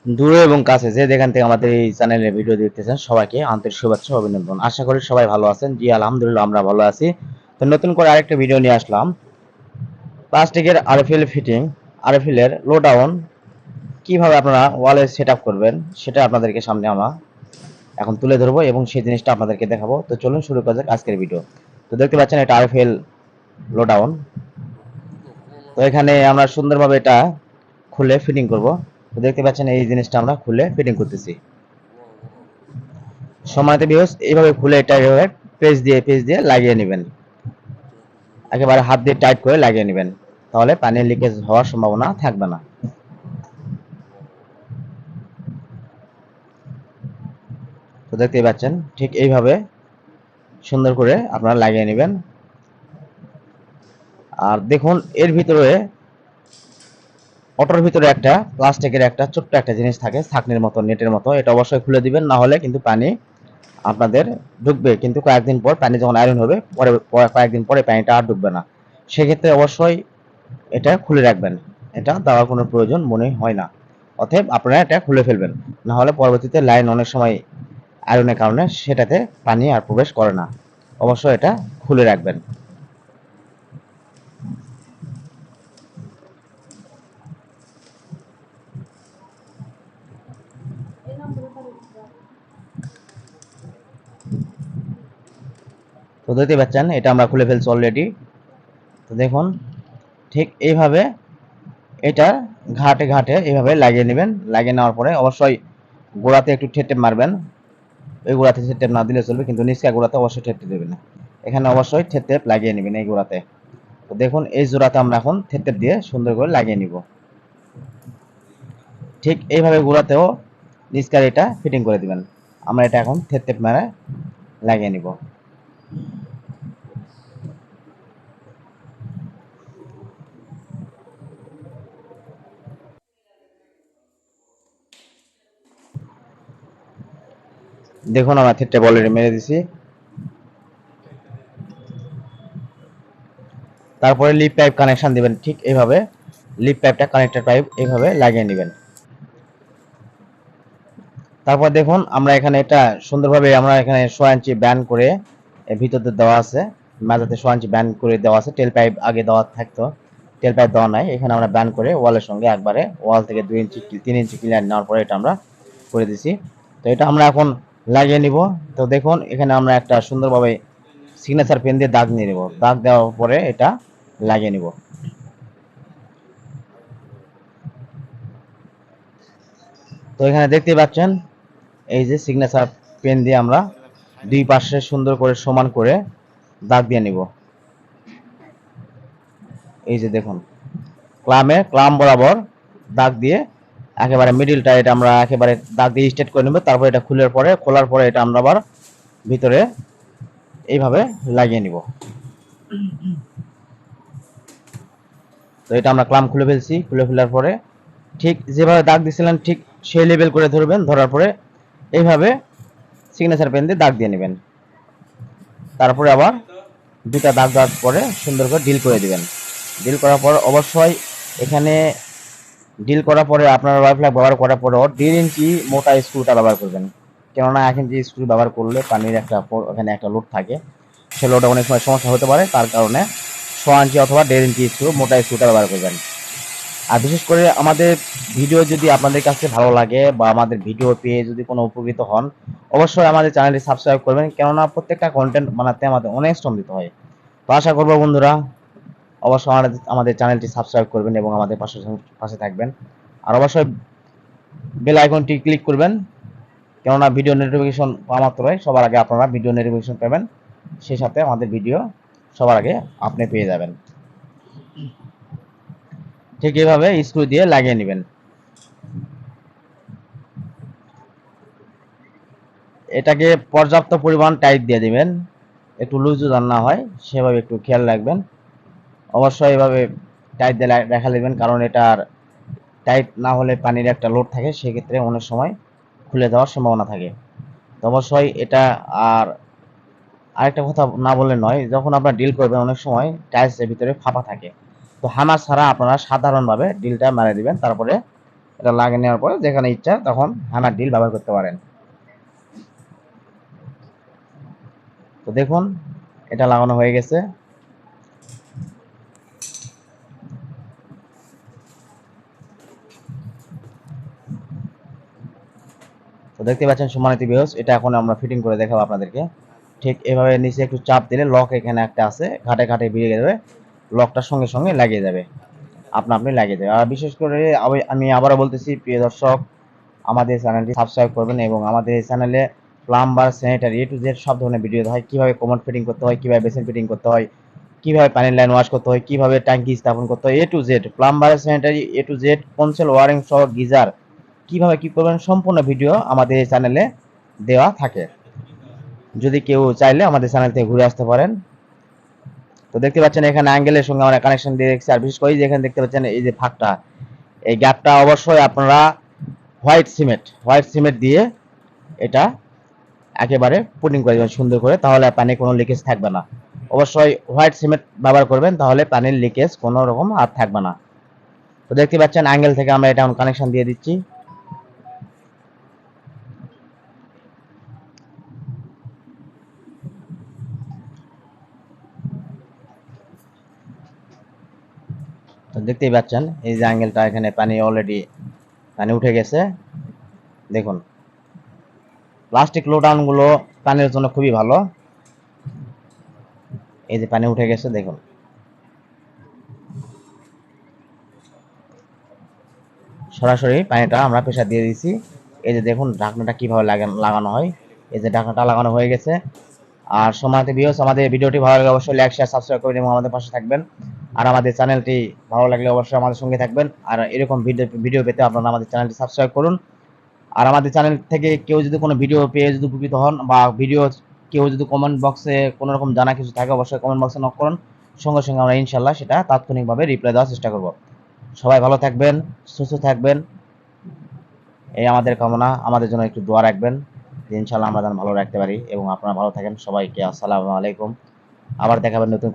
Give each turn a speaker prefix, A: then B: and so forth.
A: দূরে এবং কাছে যে যেখান থেকে আমাদের এই চ্যানেলে ভিডিও দেখতেছেন সবাইকে আন্তরিক শুভেচ্ছা ও অভিনন্দন। আশা করি সবাই ভালো আছেন। জি আলহামদুলিল্লাহ আমরা ভালো আছি। তো নতুন করে আরেকটা ভিডিও নিয়ে আসলাম। প্লাস্টিকের আরএফএল ফিটিং, আরএফএল এর লো ডাউন কিভাবে আপনারা ওয়ালে সেটআপ করবেন সেটা আপনাদেরকে সামনে আমরা এখন তুলে ধরবো এবং সেই জিনিসটা আপনাদেরকে দেখাবো। তো চলুন শুরু করা যাক আজকের ভিডিও। তো দেখতে পাচ্ছেন এটা আরএফএল লো ডাউন। তো এখানে আমরা সুন্দরভাবে এটা খুলে ফিটিং করব। তো দেখতে পাচ্ছেন এই জিনিসটা আমরা খুলে ফিটিং করতেছি। সময়তে ভিউয়ার্স এইভাবে খুলে এটা এভাবে পেজ দিয়ে লাগিয়ে নেবেন। একেবারে হাত দিয়ে টাইট করে লাগিয়ে নেবেন, তাহলে পানি লিকেজ হওয়ার সম্ভাবনা থাকবে না। তো দেখতেই পাচ্ছেন ঠিক এইভাবে সুন্দর করে আপনারা লাগিয়ে নেবেন। আর দেখুন এর ভিতরে অটোর ভিতরে একটা প্লাস্টিকের একটা ছোট্ট একটা জিনিস থাকে ছাকনির মতো, নেটের মতো। এটা অবশ্যই খুলে দিবেন, না হলে কিন্তু পানি আপনাদের ঢুকবে, কিন্তু কয়েকদিন পর পানি যখন আয়রন হবে পরে কয়েকদিন পরে পানিটা আর ঢুকবে না। সেক্ষেত্রে অবশ্যই এটা খুলে রাখবেন, এটা দেওয়ার কোনো প্রয়োজন মনে হয় না। অতএব আপনারা এটা খুলে ফেলবেন, না হলে পরবর্তীতে লাইন অনেক সময় আয়রনের কারণে সেটাতে পানি আর প্রবেশ করে না। অবশ্যই এটা খুলে রাখবেন। তো দেখতে পাচ্ছেন এটা আমরা খুলে ফেলছি অলরেডি। তো দেখুন ঠিক এইভাবে এটা ঘাটে ঘাটে এইভাবে লাগিয়ে নেবেন। লাগিয়ে নেওয়ার পরে অবশ্যই গোড়াতে একটু ঠেটে মারবেন। এই গোড়াতে ঠেটে না দিলে চলবে, কিন্তু নিচে গোড়াতে অবশ্যই ঠেটে দেবেন। এখানে অবশ্যই ঠেটে লাগিয়ে নেবেন এই গোড়াতে। তো দেখুন এই জোড়াতে আমরা এখন ঠেটে দিয়ে সুন্দর করে লাগিয়ে নিব। ঠিক এইভাবে গোড়াতেও নিচকার এটা ফিটিং করে দিবেন। আমরা এটা এখন ঠেটে মেরে লাগিয়ে নিব। দেখুন আমরা ঠেটে অলরেডি মেরে দিছি। তারপরে লিপ পাইপ কানেকশন দিবেন ঠিক এইভাবে। লিপ পাইপটা কানেক্টর পাইপ এইভাবে লাগিয়ে নেবেন। তারপর দেখুন আমরা এখানে এটা সুন্দরভাবে আমরা এখানে 6 ইঞ্চি ব্যান্ড করে ভিতরতে দেওয়া আছে, মাঝাতে 6 ইঞ্চি ব্যান্ড করে দেওয়া আছে। টেল পাইপ আগে দেওয়া থাকতো, টেল পাইপ দেওয়া নাই। এখানে আমরা ব্যান্ড করে ওয়ালের সঙ্গে একবারে ওয়াল থেকে 2 ইঞ্চি 3 ইঞ্চি ক্লিয়ার নেওয়ার পরে এটা আমরা করে দিছি। তো এটা আমরা এখন লাগিয়ে নিব। তো দেখুন এখানে আমরা একটা সুন্দরভাবে সিগনেচার পেন দিয়ে দাগ নিয়ে নেব। দাগ দেওয়ার পরে এটা লাগিয়ে নিব। তো এখানে দেখতেই পাচ্ছেন এই যে সিগনেচার পেন দিয়ে আমরা দুই পাশে সুন্দর করে সমান করে দাগ দিয়ে নিব। এই যে দেখুন ক্লাম বরাবর দাগ দিয়ে একেবারে মিডিলটা এটা আমরা একেবারে দাগ দিয়ে স্ট্রেট করে নেব। তারপর এটা খোলার পরে এটা আমরা আবার ভিতরে এইভাবে লাগিয়ে নিব। তো এটা আমরা ক্লাম খুলে ফেলছি। খুলে ফেলার পরে ঠিক যেভাবে দাগ দিয়েছিলেন ঠিক সেই লেভেল করে ধরবেন। ধরার পরে এইভাবে সিগনেচার পেন দিয়ে দাগ দিয়ে নেবেন। তারপরে আবার দুটা দাগ দেওয়ার পরে সুন্দর করে ডিল করে দিবেন। ডিল করার পর অবশ্যই এখানে ডিল করার পরে আপনারা ওয়াই ফ্ল্যাগ ব্যবহার করার পরেও 1.5 ইঞ্চি মোটা স্ক্রুটা ব্যবহার করবেন। কেননা 1 ইঞ্চি স্ক্রু ব্যবহার করলে পানির এখানে একটা লোড থাকে, সে লোডে অনেক সময় সমস্যা হতে পারে। তার কারণে 6 ইঞ্চি অথবা 1.5 ইঞ্চি স্ক্রু মোটা স্ক্রুটা ব্যবহার করবেন। আর বিশেষ করে আমাদের ভিডিও যদি আপনাদের কাছে ভালো লাগে বা আমাদের ভিডিও পেয়ে যদি কোনো উপকৃত হন, অবশ্যই আমাদের চ্যানেলটি সাবস্ক্রাইব করবেন। কেননা প্রত্যেকটা কন্টেন্ট বানাতে আমাদের অনেক শ্রম দিতে হয়। তো আশা করবো বন্ধুরা অবশ্যই আমাদের চ্যানেলটি সাবস্ক্রাইব করবেন এবং আমাদের পাশে থাকবেন। আর অবশ্যই বেল আইকনটি ক্লিক করবেন, কেননা ভিডিও নোটিফিকেশন পাওয়া মাত্রই সবার আগে আপনারা ভিডিও নোটিফিকেশন পাবেন। সেই সাথে আমাদের ভিডিও সবার আগে আপনি পেয়ে যাবেন। ঠিক এইভাবে স্ক্রু দিয়ে লাগিয়ে নেবেন। এটাকে পর্যাপ্ত পরিমাণ টাইট দিয়ে দিবেন, একটু লুজ যেন না হয় সেভাবে একটু খেয়াল রাখবেন। অবশ্যই এভাবে টাইট দিয়ে রেখে নেবেন, কারণ এটার টাইট না হলে পানির একটা লোড থাকে, সেক্ষেত্রে অনেক সময় খুলে যাওয়ার সম্ভাবনা থাকে। তো অবশ্যই এটা আর আরেকটা কথা না বললে নয়, যখন আপনারা ডিল করবেন অনেক সময় টাইলসের ভিতরে ফাঁপা থাকে। তো হামার ছাড়া আপনারা সাধারণভাবে ডিলটা মেরে দিবেন, তারপরে এটা লাগিয়ে নেওয়ার পরে যেখানে ইচ্ছা তখন হ্যামার ড্রিল ব্যবহার করতে পারেন। তো দেখুন এটা লাগানো হয়ে গেছে। তো দেখতে পাচ্ছেন সম্মানিত ভিউয়ার্স, এটা এখন আমরা ফিটিং করে দেখাবো আপনাদেরকে। ঠিক এভাবে নিচে একটু চাপ দিলে লক এখানে একটা আছে, ঘাটে ঘাটে বেরিয়ে যাবে, লকটার সঙ্গে সঙ্গে লাগিয়ে যাবে, আপনি লাগিয়ে যাবে। আর বিশেষ করে আমি আবারও বলতেছি প্রিয় দর্শক, আমাদের চ্যানেলটি সাবস্ক্রাইব করবেন এবং আমাদের এই চ্যানেলে প্লাম্বার, স্যানিটারি টু জেড সব ধরনের ভিডিও হয়, কিভাবে কমোড ফিটিং করতে হয়, কিভাবে বেসিন ফিটিং করতে হয়, কিভাবে পানির লাইন ওয়াশ করতে হয়, কিভাবে ট্যাঙ্কি স্থাপন করতে হয়, এ to Z plumber, sanitary A to Z conceal wiring সহ গিজার কিভাবে কি করবেন সম্পূর্ণ ভিডিও আমাদের এই চ্যানেলে দেওয়া থাকে। যদি কেউ চাইলে আমাদের চ্যানেল থেকে ঘুরে আসতে পারেন। তো দেখতে পাচ্ছেন এখানে অ্যাঙ্গেলের সঙ্গে আমরা কানেকশন দিয়ে রেখেছি। আর বিশেষ করে যে এখানে দেখতে পাচ্ছেন এই যে ফাঁকটা, এই গ্যাপটা অবশ্যই আপনারা হোয়াইট সিমেন্ট দিয়ে এটা একেবারে পুটিং করে দেবেন সুন্দর করে, তাহলে পানি কোনো লিকেজ থাকবে না। অবশ্যই হোয়াইট সিমেন্ট ব্যবহার করবেন, তাহলে পানির লিকেজ কোনো রকম আর থাকবে না। তো দেখতে পাচ্ছেন অ্যাঙ্গেল থেকে আমরা এটা কানেকশন দিয়ে দিচ্ছি। তো দেখতেই পাচ্ছেন এই যে অ্যাঙ্গেলটা, এখানে অলরেডি পানি উঠে গেছে। দেখুন প্লাস্টিক লো ডাউন গুলো পানির জন্য খুবই ভালো। এই যে পানি উঠে গেছে দেখুন। সরাসরি পানিটা আমরা প্রেসার দিয়ে দিয়েছি। এই যে দেখুন ঢাকনাটা কিভাবে লাগানো হয়। এই যে ঢাকনাটা লাগানো হয়ে গেছে। আর সম্মানিত ভিউয়ার্স, আমাদের ভিডিওটি ভালো লাগলে অবশ্যই লাইক শেয়ার সাবস্ক্রাইব করবেন এবং আমাদের পাশে থাকবেন। আর আমাদের চ্যানেলটি ভালো লাগলে অবশ্যই আমাদের সঙ্গে থাকবেন। আর এরকম ভিডিও পেতে আপনারা আমাদের চ্যানেলটি সাবস্ক্রাইব করুন। আর আমাদের চ্যানেল থেকে কেউ যদি কোনো ভিডিও পেয়ে যদি উপকৃত হন, বা ভিডিও কেউ যদি কমেন্ট বক্সে কোনো রকম জানা কিছু থাকে, অবশ্যই কমেন্ট বক্সে নক করুন। সঙ্গে সঙ্গে আমরা ইনশাল্লাহ সেটা তাৎক্ষণিকভাবে রিপ্লাই দেওয়ার চেষ্টা করব। সবাই ভালো থাকবেন, সুস্থ থাকবেন, এই আমাদের কামনা। আমাদের জন্য একটু দোয়া রাখবেন যে ইনশাল্লাহ আমরা যেন ভালো রাখতে পারি, এবং আপনারা ভালো থাকেন। সবাইকে আসসালামু আলাইকুম। আবার দেখাবেন নতুন